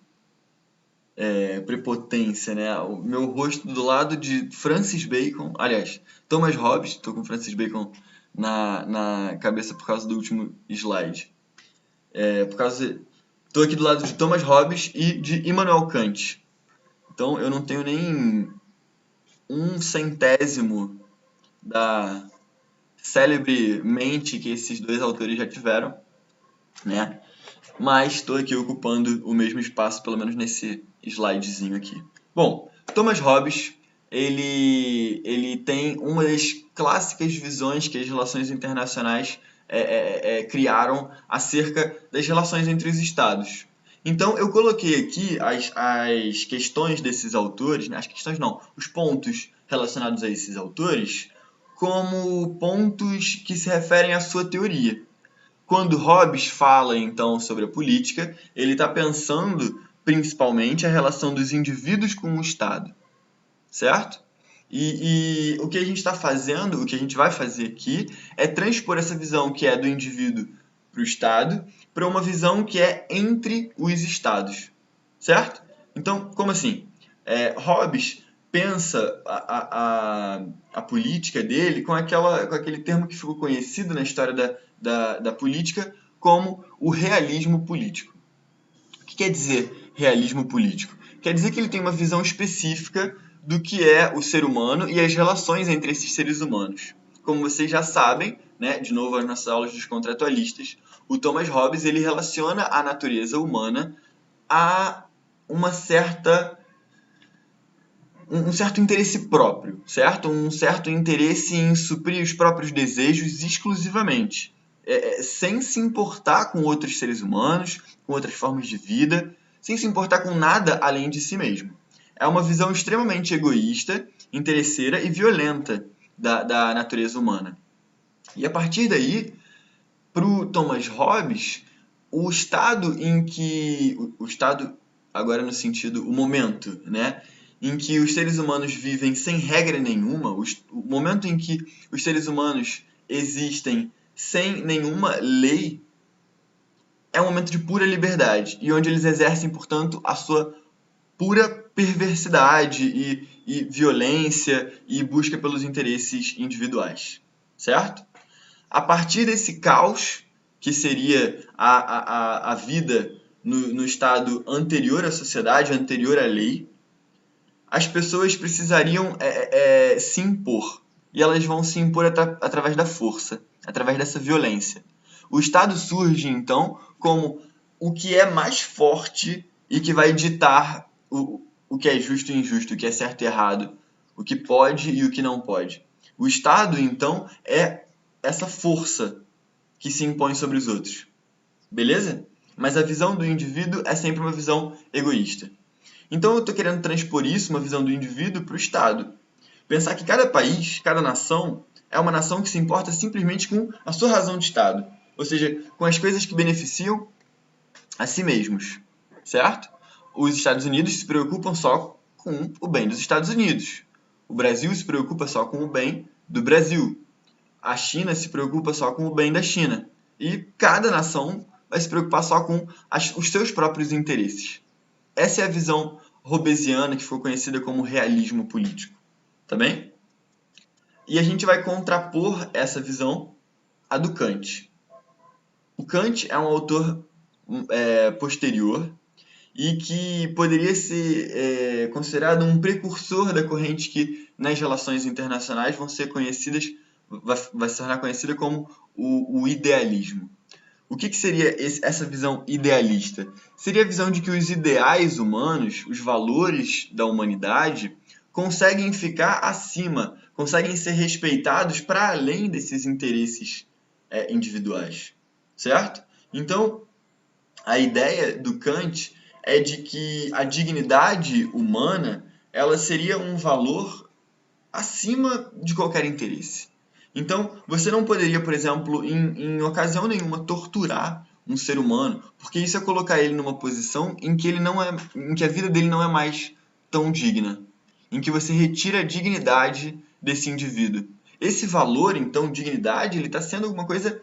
prepotência, né? O meu rosto do lado de Francis Bacon, aliás, Thomas Hobbes, estou com Francis Bacon na cabeça por causa do último slide. Estou aqui do lado de Thomas Hobbes e de Immanuel Kant. Então, eu não tenho nem 1/100º da célebre mente que esses dois autores já tiveram, né? Mas estou aqui ocupando o mesmo espaço, pelo menos nesse slidezinho aqui. Bom, Thomas Hobbes, ele tem uma das clássicas visões que as relações internacionais criaram acerca das relações entre os estados. Então, eu coloquei aqui as questões desses autores, né? As questões não, os pontos relacionados a esses autores, como pontos que se referem à sua teoria. Quando Hobbes fala, então, sobre a política, ele está pensando, principalmente, a relação dos indivíduos com o Estado, certo? E o que a gente está fazendo, o que a gente vai fazer aqui, é transpor essa visão que é do indivíduo para o Estado, para uma visão que é entre os Estados, certo? Então, como assim? Hobbes pensa a política dele com aquele termo que ficou conhecido na história da política como o realismo político. O que quer dizer realismo político? Quer dizer que ele tem uma visão específica do que é o ser humano e as relações entre esses seres humanos. Como vocês já sabem, né, de novo as nossas aulas dos contratualistas, o Thomas Hobbes ele relaciona a natureza humana a um certo interesse próprio, certo? Um certo interesse em suprir os próprios desejos exclusivamente, sem se importar com outros seres humanos, com outras formas de vida, sem se importar com nada além de si mesmo. É uma visão extremamente egoísta, interesseira e violenta da natureza humana. E a partir daí, para o Thomas Hobbes, o estado, agora no sentido, o momento, né, em que os seres humanos vivem sem regra nenhuma, o momento em que os seres humanos existem sem nenhuma lei, é um momento de pura liberdade, e onde eles exercem, portanto, a sua pura perversidade e violência e busca pelos interesses individuais, certo? A partir desse caos, que seria a vida no estado anterior à sociedade, anterior à lei, as pessoas precisariam se impor. E elas vão se impor através da força, através dessa violência. O Estado surge, então, como o que é mais forte e que vai ditar o que é justo e injusto, o que é certo e errado, o que pode e o que não pode. O Estado, então, é essa força que se impõe sobre os outros. Beleza? Mas a visão do indivíduo é sempre uma visão egoísta. Então eu estou querendo transpor isso, uma visão do indivíduo, para o Estado. Pensar que cada país, cada nação, é uma nação que se importa simplesmente com a sua razão de Estado. Ou seja, com as coisas que beneficiam a si mesmos. Certo? Os Estados Unidos se preocupam só com o bem dos Estados Unidos. O Brasil se preocupa só com o bem do Brasil. A China se preocupa só com o bem da China. E cada nação vai se preocupar só com os seus próprios interesses. Essa é a visão hobbesiana, que foi conhecida como realismo político. Tá bem? E a gente vai contrapor essa visão à do Kant. O Kant é um autor posterior e que poderia ser considerado um precursor da corrente que nas relações internacionais vai se tornar conhecida como o idealismo. O que seria essa visão idealista? Seria a visão de que os ideais humanos, os valores da humanidade, conseguem ficar acima, conseguem ser respeitados para além desses interesses individuais. Certo? Então, a ideia do Kant é de que a dignidade humana ela seria um valor acima de qualquer interesse. Então, você não poderia, por exemplo, em ocasião nenhuma, torturar um ser humano, porque isso é colocar ele numa posição em que a vida dele não é mais tão digna, em que você retira a dignidade desse indivíduo. Esse valor, então, dignidade, ele está sendo alguma coisa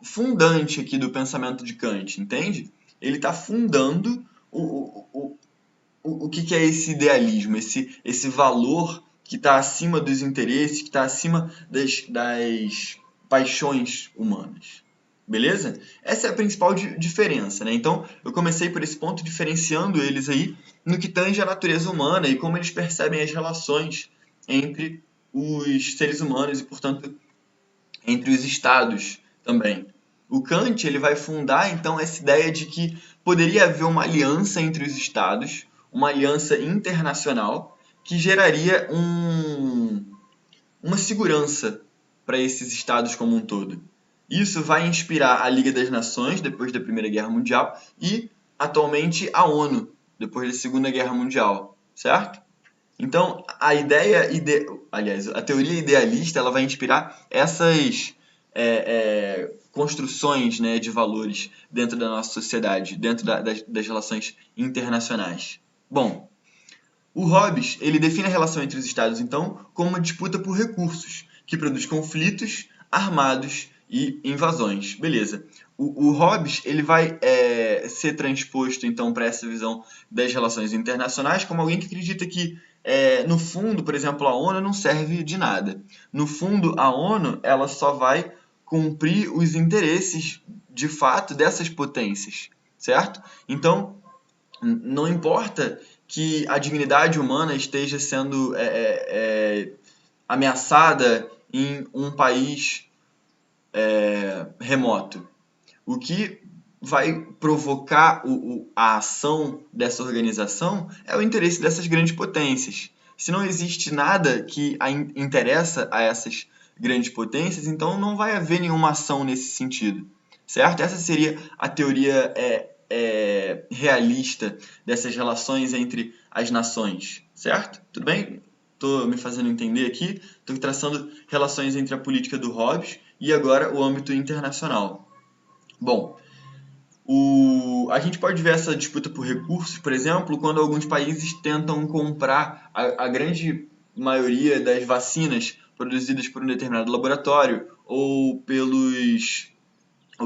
fundante aqui do pensamento de Kant, entende? Ele está fundando o que é esse idealismo, esse valor que está acima dos interesses, que está acima das paixões humanas. Beleza? Essa é a principal diferença, né? Então, eu comecei por esse ponto, diferenciando eles aí no que tange a natureza humana e como eles percebem as relações entre os seres humanos e, portanto, entre os estados também. O Kant ele vai fundar, então, essa ideia de que poderia haver uma aliança entre os estados, uma aliança internacional, que geraria uma segurança para esses estados como um todo. Isso vai inspirar a Liga das Nações, depois da Primeira Guerra Mundial, e, atualmente, a ONU, depois da Segunda Guerra Mundial, certo? Então, a teoria idealista ela vai inspirar essas construções, né, de valores dentro da nossa sociedade, dentro das relações internacionais. Bom, o Hobbes ele define a relação entre os estados, então, como uma disputa por recursos, que produz conflitos armados e invasões. Beleza. O Hobbes ele vai ser transposto, então, para essa visão das relações internacionais como alguém que acredita que, no fundo, por exemplo, a ONU não serve de nada. No fundo, a ONU ela só vai cumprir os interesses, de fato, dessas potências, certo? Então, não importa que a dignidade humana esteja sendo ameaçada em um país remoto. O que vai provocar a ação dessa organização é o interesse dessas grandes potências. Se não existe nada que interessa a essas grandes potências, então não vai haver nenhuma ação nesse sentido, certo? Essa seria a teoria realista dessas relações entre as nações, certo? Tudo bem? Estou me fazendo entender aqui, estou traçando relações entre a política do Hobbes e agora o âmbito internacional. Bom, A gente pode ver essa disputa por recursos, por exemplo, quando alguns países tentam comprar a grande maioria das vacinas produzidas por um determinado laboratório ou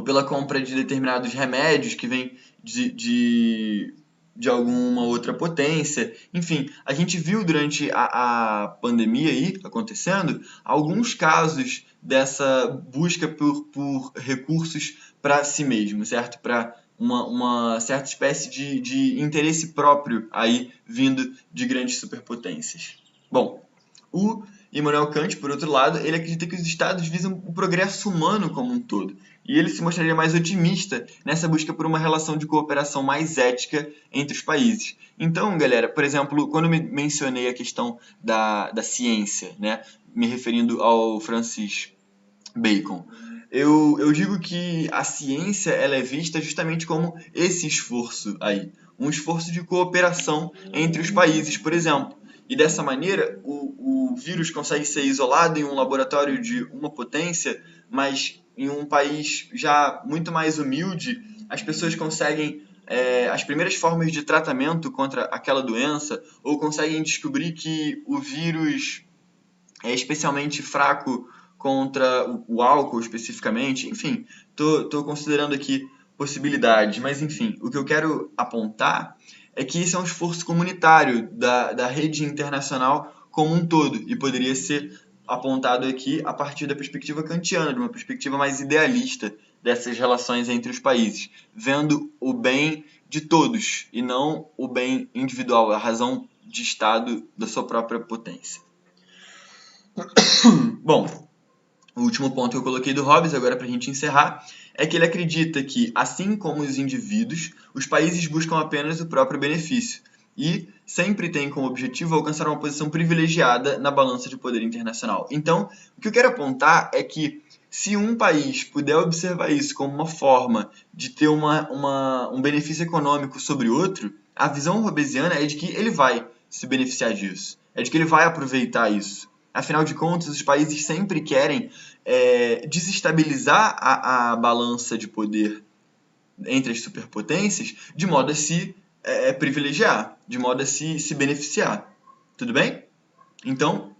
pela compra de determinados remédios que vêm de alguma outra potência. Enfim, a gente viu durante a pandemia aí acontecendo alguns casos dessa busca por recursos para si mesmo, certo? Para uma certa espécie de interesse próprio aí vindo de grandes superpotências. Bom, o Immanuel Kant, por outro lado, ele acredita que os estados visam o progresso humano como um todo. E ele se mostraria mais otimista nessa busca por uma relação de cooperação mais ética entre os países. Então, galera, por exemplo, quando eu mencionei a questão da ciência, né, me referindo ao Francis Bacon, eu digo que a ciência ela é vista justamente como esse esforço aí, um esforço de cooperação entre os países, por exemplo. E dessa maneira, o vírus consegue ser isolado em um laboratório de uma potência, mas em um país já muito mais humilde, as pessoas conseguem as primeiras formas de tratamento contra aquela doença, ou conseguem descobrir que o vírus é especialmente fraco contra o álcool especificamente. Enfim, estou considerando aqui possibilidades, mas enfim, o que eu quero apontar é que isso é um esforço comunitário da rede internacional como um todo, e poderia ser apontado aqui a partir da perspectiva kantiana, de uma perspectiva mais idealista dessas relações entre os países, vendo o bem de todos e não o bem individual, a razão de Estado da sua própria potência. Bom, o último ponto que eu coloquei do Hobbes, agora para a gente encerrar, é que ele acredita que, assim como os indivíduos, os países buscam apenas o próprio benefício e sempre têm como objetivo alcançar uma posição privilegiada na balança de poder internacional. Então, o que eu quero apontar é que, se um país puder observar isso como uma forma de ter um benefício econômico sobre outro, a visão hobbesiana é de que ele vai se beneficiar disso, é de que ele vai aproveitar isso. Afinal de contas, os países sempre querem desestabilizar a balança de poder entre as superpotências de modo a se privilegiar, de modo a se beneficiar. Tudo bem? Então,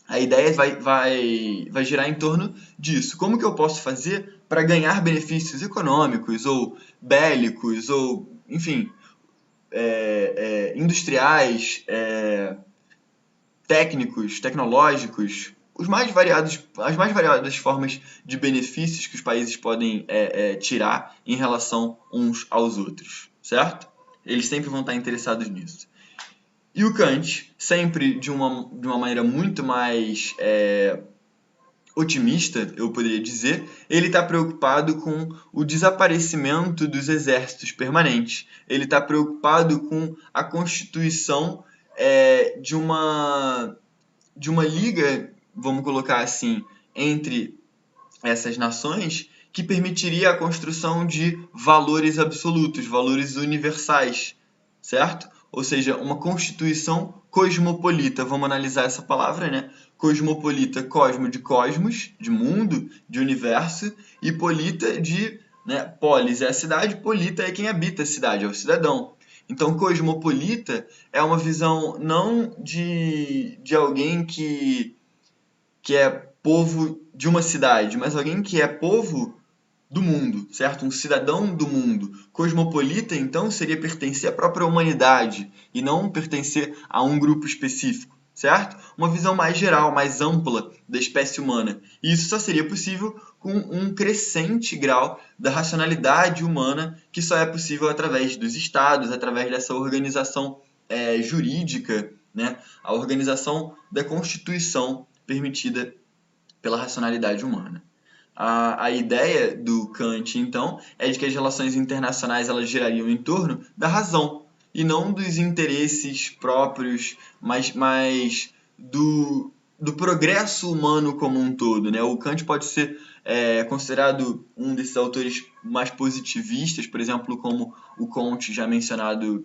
a ideia vai girar em torno disso. Como que eu posso fazer para ganhar benefícios econômicos ou bélicos ou, enfim, industriais, técnicos, tecnológicos, as mais variadas formas de benefícios que os países podem tirar em relação uns aos outros, certo? Eles sempre vão estar interessados nisso. E o Kant, sempre de uma maneira muito mais otimista, eu poderia dizer, ele está preocupado com o desaparecimento dos exércitos permanentes. Ele está preocupado com a constituição de uma liga, vamos colocar assim, entre essas nações, que permitiria a construção de valores absolutos, valores universais, certo? Ou seja, uma constituição cosmopolita. Vamos analisar essa palavra, né? Cosmopolita, cosmo de cosmos, de mundo, de universo, e polita de, né, polis é a cidade, polita é quem habita a cidade, é o cidadão. Então, cosmopolita é uma visão não de alguém que é povo de uma cidade, mas alguém que é povo do mundo, certo? Um cidadão do mundo. Cosmopolita, então, seria pertencer à própria humanidade e não pertencer a um grupo específico, certo? Uma visão mais geral, mais ampla da espécie humana. E isso só seria possível com um crescente grau da racionalidade humana, que só é possível através dos estados, através dessa organização jurídica, né? A organização da Constituição permitida pela racionalidade humana. A ideia do Kant, então, é de que as relações internacionais elas girariam em torno da razão e não dos interesses próprios, mas do progresso humano como um todo, né? O Kant pode ser considerado um desses autores mais positivistas, por exemplo, como o Comte já mencionado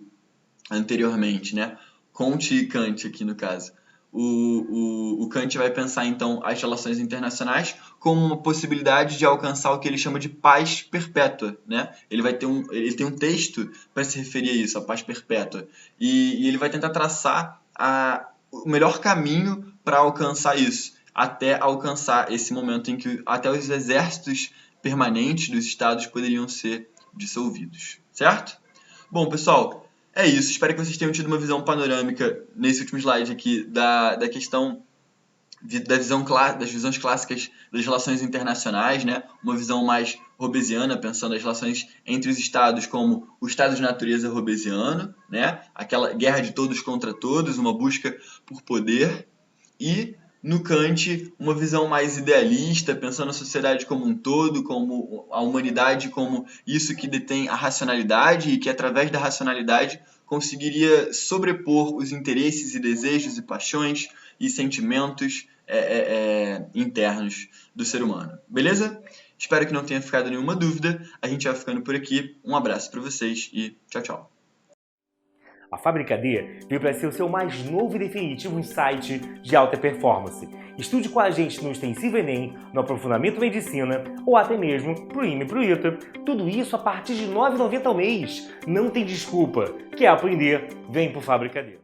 anteriormente, né? Comte e Kant aqui no caso. o Kant vai pensar, então, as relações internacionais como uma possibilidade de alcançar o que ele chama de paz perpétua, né? Ele tem um texto para se referir a isso, a paz perpétua. E ele vai tentar traçar o melhor caminho para alcançar isso, até alcançar esse momento em que até os exércitos permanentes dos estados poderiam ser dissolvidos, certo? Bom, pessoal, é isso. Espero que vocês tenham tido uma visão panorâmica nesse último slide aqui da questão das visões clássicas das relações internacionais, né? Uma visão mais hobbesiana, pensando as relações entre os estados como o estado de natureza hobbesiano, né? Aquela guerra de todos contra todos, uma busca por poder, e no Kant, uma visão mais idealista, pensando a sociedade como um todo, como a humanidade como isso que detém a racionalidade e que, através da racionalidade, conseguiria sobrepor os interesses e desejos e paixões e sentimentos internos do ser humano. Beleza? Espero que não tenha ficado nenhuma dúvida. A gente vai ficando por aqui. Um abraço para vocês e tchau, tchau. A Fábrica D veio para ser o seu mais novo e definitivo insight de alta performance. Estude com a gente no Extensivo Enem, no Aprofundamento Medicina ou até mesmo pro IME e pro ITA. Tudo isso a partir de R$ 9,90 ao mês. Não tem desculpa. Quer aprender? Vem pro Fábrica D.